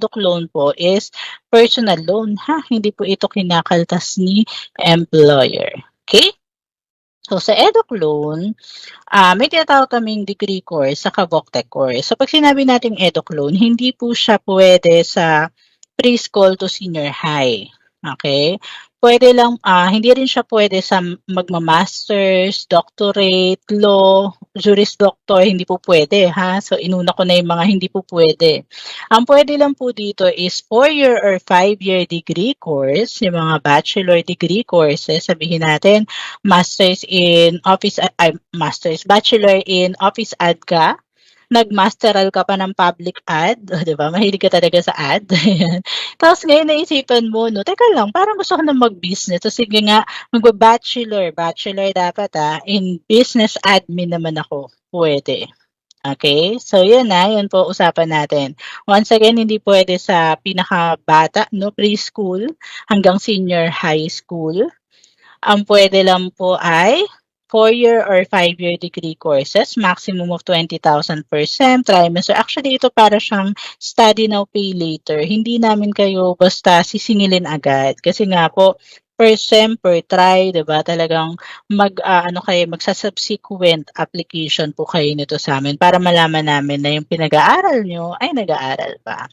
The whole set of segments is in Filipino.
EDUC loan po is personal loan, ha? Hindi po ito kinakaltas ni employer. Okay? So, sa EDUC loan, may tinatawag kaming degree course sa VOCTEC course. So, pag sinabi nating EDUC loan, hindi po siya pwede sa preschool to senior high. Okay? Pwede lang, hindi rin siya pwede sa magma-masters, doctorate, law, juris doctor, hindi po pwede, ha? So, inuna ko na yung mga hindi po pwede. Ang pwede lang po dito is 4-year or 5-year degree course, yung mga bachelor degree courses, sabihin natin, bachelor in office ad ka, nag-masteral ka pa ng public ad, di ba? Mahilig ka talaga sa ad. Tapos ngayon naisipan mo, no, teka lang, parang gusto ko na mag-business. So sige nga, bachelor dapat in business admin naman ako. Pwede. Okay? So yun yun po usapan natin. Once again, hindi pwede sa pinakabata, no, preschool hanggang senior high school. Ang pwede lang po ay 4-year or 5-year degree courses, maximum of 20,000 per sem, trimester. Actually, ito para siyang study now, pay later. Hindi namin kayo basta sisingilin agad. Kasi nga po, per sem, per try, diba? Talagang magsasubsequent application po kayo nito sa amin para malaman namin na yung pinag-aaral nyo ay nag-aaral pa.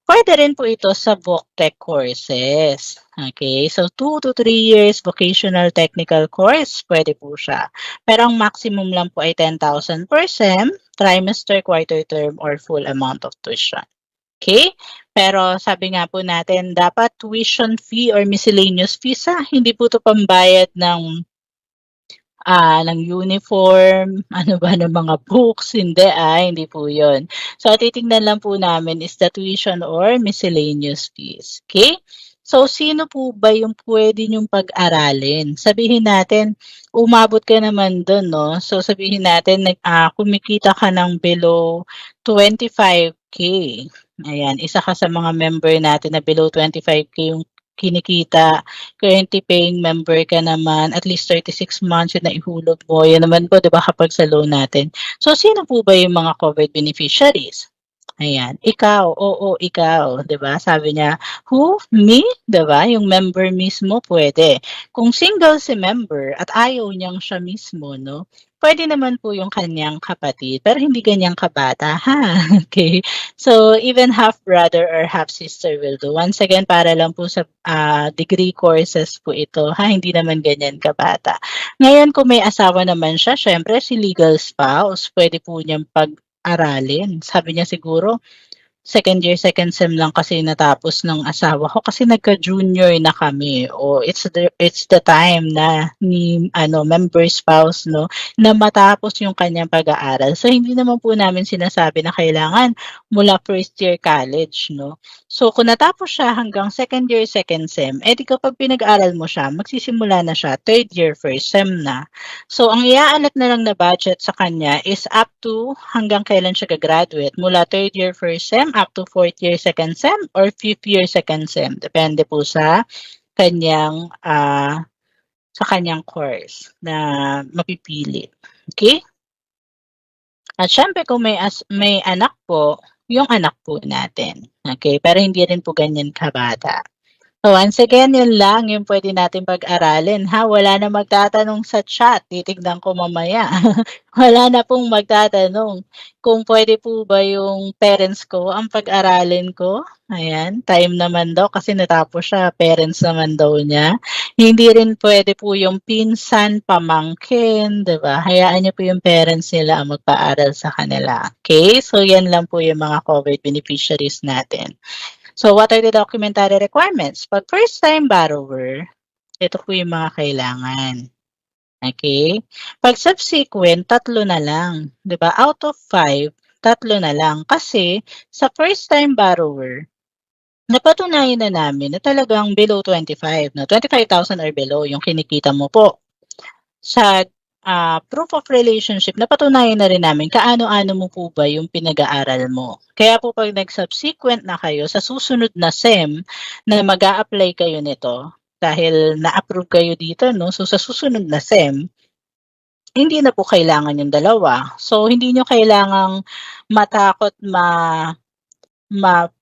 Pwede rin po ito sa VOCTEC courses. Okay, so 2 to 3 years vocational technical course, pwede po siya. Pero ang maximum lang po ay 10,000 per sem, trimester, quarter term, or full amount of tuition. Okay? Pero sabi nga po natin, dapat tuition fee or miscellaneous fees, hindi po ito pambayad ng uniform, ng mga books, hindi po yun. So, titingnan lang po namin is the tuition or miscellaneous fees. Okay? So, sino po ba yung pwede nyong pag-aralin? Sabihin natin, umabot ka naman doon, no? So, sabihin natin, kumikita ka ng below 25K. Ayan, isa ka sa mga member natin na below 25K yung kinikita, currently paying member ka naman, at least 36 months yun na ihulog mo. Yan naman po, di ba, kapag sa loan natin. So, sino po ba yung mga covered beneficiaries? Ayan, ikaw, oo, ikaw, 'di ba? Sabi niya, who? Me? 'Di ba? Yung member mismo pwede. Kung single si member at ayaw niyang siya mismo, no? Pwede naman po yung kanyang kapatid, pero hindi ganyang kabata, ha? Okay. So, even half brother or half sister will do. Once again, para lang po sa degree courses po ito, ha? Hindi naman ganyan kabata. Ngayon, kung may asawa naman siya, syempre si legal spouse, pwede po niyang aralin. Sabi niya siguro, second year, second sem lang kasi natapos ng asawa ko kasi nagka-junior na kami. O it's the time na ni member spouse, no, na matapos yung kanyang pag-aaral. So hindi naman po namin sinasabi na kailangan mula first year college, no. So kung natapos siya hanggang second year, second sem, di kapag pinag-aral mo siya, magsisimula na siya third year, first sem na. So ang iaalat na lang na budget sa kanya is up to hanggang kailan siya gagraduate, mula third year, first sem, up to fourth year, second sem, or fifth year, second sem. Depende po sa kanyang course na mapipili. Okay? At syempre kung may anak po, yung anak po natin. Okay? Pero hindi rin po ganyan kabata. So once again, yun lang yung pwede natin pag-aralin, ha? Wala na magtatanong sa chat. Titignan ko mamaya. Wala na pong magtatanong kung pwede po ba yung parents ko ang pag-aralin ko. Ayan, time naman daw kasi natapos siya, parents naman daw niya. Hindi rin pwede po yung pinsan, pamangkin, di ba? Hayaan niyo po yung parents nila ang magpaaral sa kanila. Okay? So yan lang po yung mga covered beneficiaries natin. So, what are the documentary requirements? Pag first-time borrower, ito po yung mga kailangan. Okay? Pag subsequent, 3 na lang. 'Di ba? Out of 5, 3 na lang. Kasi, sa first-time borrower, napatunayan na namin na talagang below 25, no? 25,000 or below yung kinikita mo po. Sa proof of relationship, napatunayan na rin namin kaano-ano mo po ba yung pinag-aaral mo. Kaya po pag nag-subsequent na kayo, sa susunod na SEM na mag-a-apply kayo nito, dahil na-approve kayo dito, no? So sa susunod na SEM, hindi na po kailangan yung dalawa. So hindi nyo kailangang matakot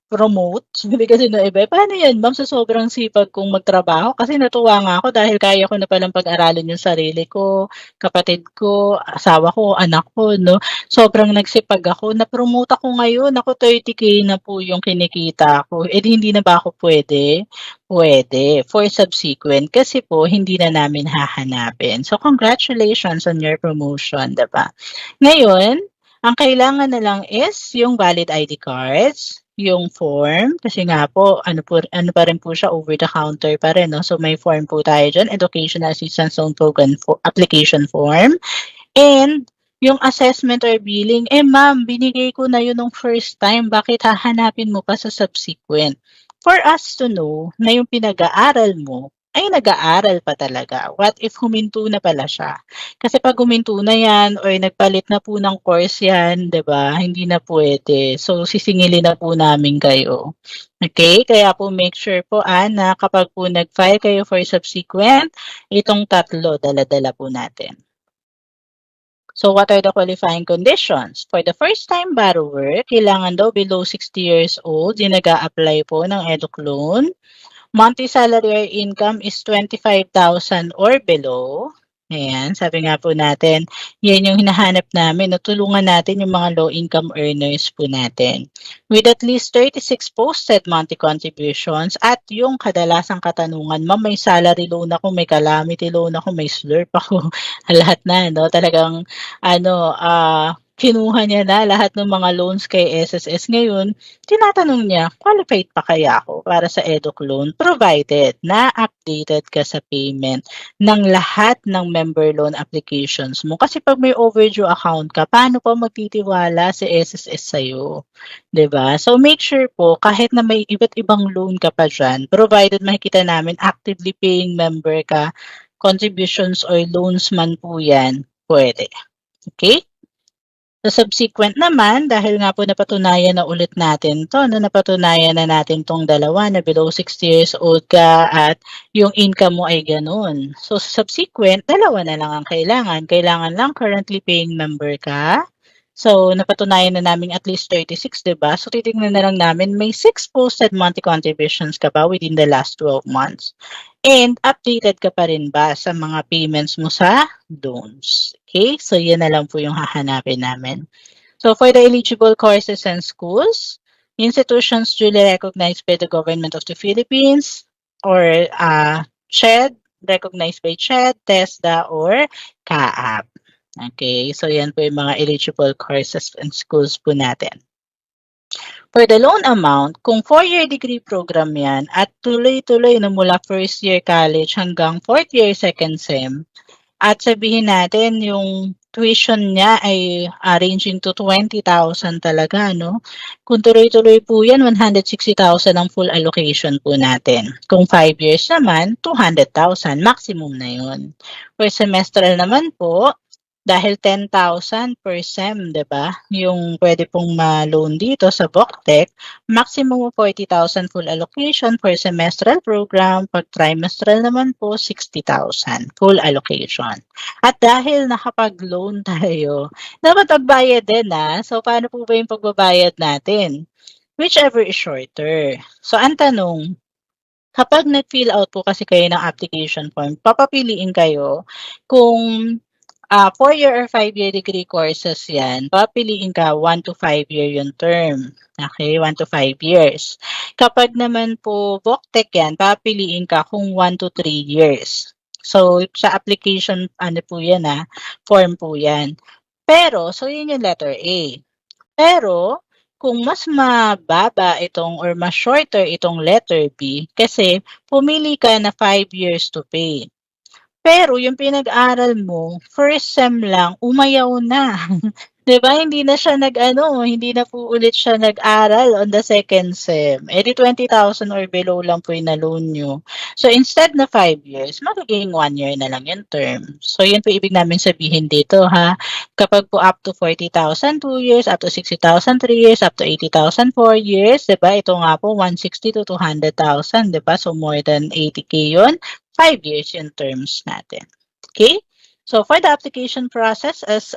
promote. Sabi kasi nung iba, "Paano 'yan ma'am sa sobrang sipag kong magtrabaho?" Kasi natuwa nga ako dahil kaya ko na palang pag-aralin yung sarili ko, kapatid ko, asawa ko, anak ko 'no. Sobrang nagsipag ako, na-promote ako ngayon, naku 30K na po yung kinikita ko. Eh, di hindi na ba ako puwede? Puwede, for subsequent kasi po hindi na namin hahanapin. So, congratulations on your promotion, 'di ba? Ngayon, ang kailangan na lang is yung valid ID cards, yung form, kasi nga po ano pa rin po siya, over the counter pa rin 'no, so may form po tayo diyan, Educational Assistance Loan Program application form, and yung assessment or billing, eh ma'am binigay ko na yun nung first time, bakit hahanapin mo pa sa subsequent? For us to know na yung pinag-aaral mo ay nag-aaral pa talaga. What if huminto na pala siya? Kasi 'pag huminto na 'yan or nagpalit na po ng course 'yan, 'di ba, hindi na puwede. So, sisingilin na po namin kayo. Okay, kaya po make sure po, na kapag po nag-file kayo for subsequent, itong tatlo dala-dala po natin. So, what are the qualifying conditions? For the first-time borrower, kailangan daw below 60 years old yung nag-a-apply po ng EDUC loan. Monthly salary or income is 25,000 or below. Ayan, sabi nga po natin, yan yung hinahanap namin, na tulungan natin yung mga low-income earners po natin. With at least 36 posted monthly contributions at yung kadalasang katanungan, ma'am, may salary loan ako, may calamity loan ako, may slurp ako, lahat na, no? Talagang, kinuha niya na lahat ng mga loans kay SSS ngayon. Tinatanong niya, qualified pa kaya ako para sa EDUC loan provided na updated ka sa payment ng lahat ng member loan applications mo. Kasi 'pag may overdue account ka, paano pa magtitiwala si SSS sa'yo, 'di ba? So make sure po kahit na may iba't ibang loan ka pa diyan, provided makikita namin actively paying member ka, contributions or loans man po 'yan, puwede. Okay? Sa subsequent naman, dahil nga po napatunayan na ulit natin 'to, napatunayan na natin 'tong dalawa na below 60 years old ka at yung income mo ay gano'n. So, sa subsequent, dalawa na lang ang kailangan. Kailangan lang currently paying member ka. So, napatunayan na namin at least 36, 'di ba? So, titignan na lang namin may 6 posted monthly contributions ka ba within the last 12 months. And updated ka pa rin ba sa mga payments mo sa loans? Okay, so yan na lang po yung hahanapin namin. So for the eligible courses and schools, institutions duly recognized by the Government of the Philippines or CHED, recognized by CHED, TESDA, or CAAP. Okay, so yan po yung mga eligible courses and schools po natin. For the loan amount, kung 4-year degree program yan at tuloy-tuloy na mula first year college hanggang 4th year second sem, at sabihin natin yung tuition niya ay ranging to 20,000 talaga, no? Kung tuloy-tuloy po yan, 160,000 ang full allocation po natin. Kung 5 years naman, 200,000, maximum na yun. Per semestral naman po, dahil 10,000 per sem, 'di ba? Yung pwede pong ma-loan dito sa BOCTEC, maximum of 40,000 full allocation per semestral program, pag trimestral naman po 60,000 full allocation. At dahil nakapag-loan tayo, dapat magbayad din So paano po ba yung pagbabayad natin? Whichever is shorter. So ang tanong, kapag nag-fill out po kasi kayo ng application form, papapiliin kayo kung 4-year or 5-year degree courses yan, papiliin ka 1 to 5 year yung term. Okay, 1 to 5 years. Kapag naman po BOCTEC yan, papiliin ka kung 1 to 3 years. So, sa application, po yan form po yan. Pero, so yun yung letter A. Pero, kung mas mababa itong or mas shorter itong letter B, kasi pumili ka na 5 years to pay. Pero yung pinag-aral mo, first sem lang, umayaw na. 'Di ba, hindi na siya hindi na po ulit siya nag-aral on the second sem. Eh di 20,000 or below lang po yung na-loan niyo. So instead na 5 years, magiging 1 year na lang yung term. So yun po ibig namin sabihin dito kapag po up to 40,000 2 years, up to 60,000 3 years, up to 80,000 4 years, 'di ba? Ito nga po 160 to 200,000, 'di ba? So more than 80K yun. 5 years yung terms natin. Okay? So for the application process, as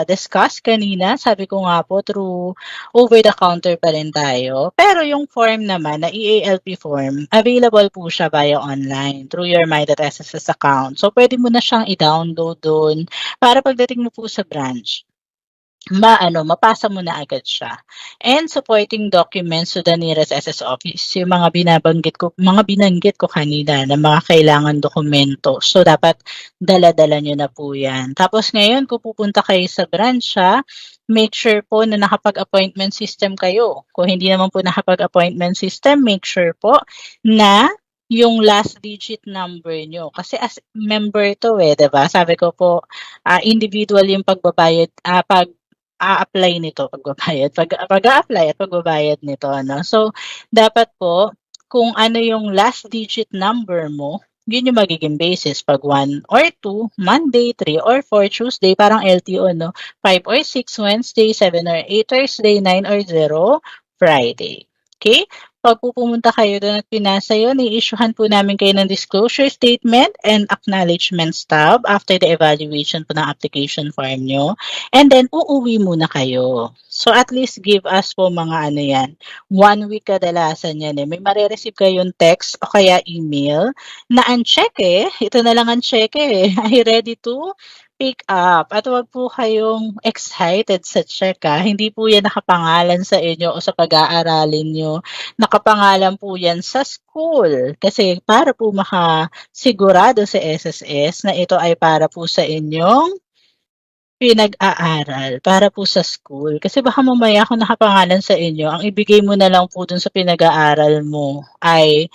discussed kanina, sabi ko nga po through over-the-counter pa rin tayo. Pero yung form naman na EALP form, available po siya via online through your My.SSS account. So pwede mo na siyang i-download doon para pagdating mo po sa branch, mapasa mo na agad siya. And supporting documents to the nearest SS office, yung mga binanggit ko kanina na mga kailangan dokumento. So, dapat dala-dala nyo na po yan. Tapos ngayon, kung pupunta kayo sa branch, make sure po na nakapag-appointment system kayo. Kung hindi naman po nakapag-appointment system, make sure po na yung last digit number nyo. Kasi as member to diba? Sabi ko po, individual yung pagbabayad, a-apply nito, pag-a-apply at pagbabayad nito, ano. So, dapat po, kung ano yung last digit number mo, yun yung magiging basis. Pag 1 or 2, Monday, 3 or 4, Tuesday, parang LTO, no? 5 or 6, Wednesday, 7 or 8, Thursday, 9 or 0, Friday. Okay? Pag pumunta kayo doon at pinasa yun, i-issuehan po namin kayo ng disclosure statement and acknowledgement stub after the evaluation po ng application form nyo. And then, uuwi muna kayo. So, at least give us po mga 1 week kadalasan yan. May marireceive kayong text o kaya email na uncheck ito na lang uncheck Are you ready to pick up? At huwag po kayong excited sa check Hindi po yan nakapangalan sa inyo o sa pag-aaralin nyo. Nakapangalan po yan sa school. Kasi para po makasigurado sa SSS na ito ay para po sa inyong pinag-aaral, para po sa school. Kasi baka mamaya kung nakapangalan sa inyo, ang ibigay mo na lang po dun sa pinag-aaral mo ay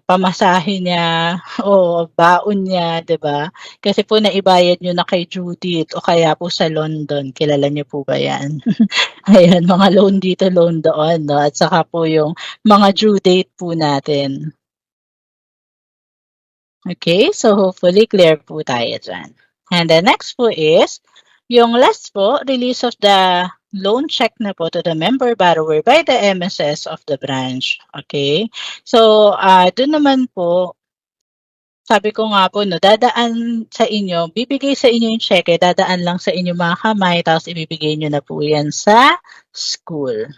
pamasahe niya o baon niya, 'di ba? Kasi po naibayad niyo na kay Judith o kaya po sa London. Kilala niyo po ba 'yan? Ayan, mga loan dito, loan doon, 'no? At saka po yung mga due date po natin. Okay, so hopefully clear po tayo dyan. And the next po is, yung last po, release of the loan check na po to the member borrower by the MSS of the branch. Okay? So, doon naman po, sabi ko nga po, dadaan sa inyo, bibigay sa inyo yung cheque, dadaan lang sa inyo mga kamay, tapos ibibigay nyo na po yan sa school.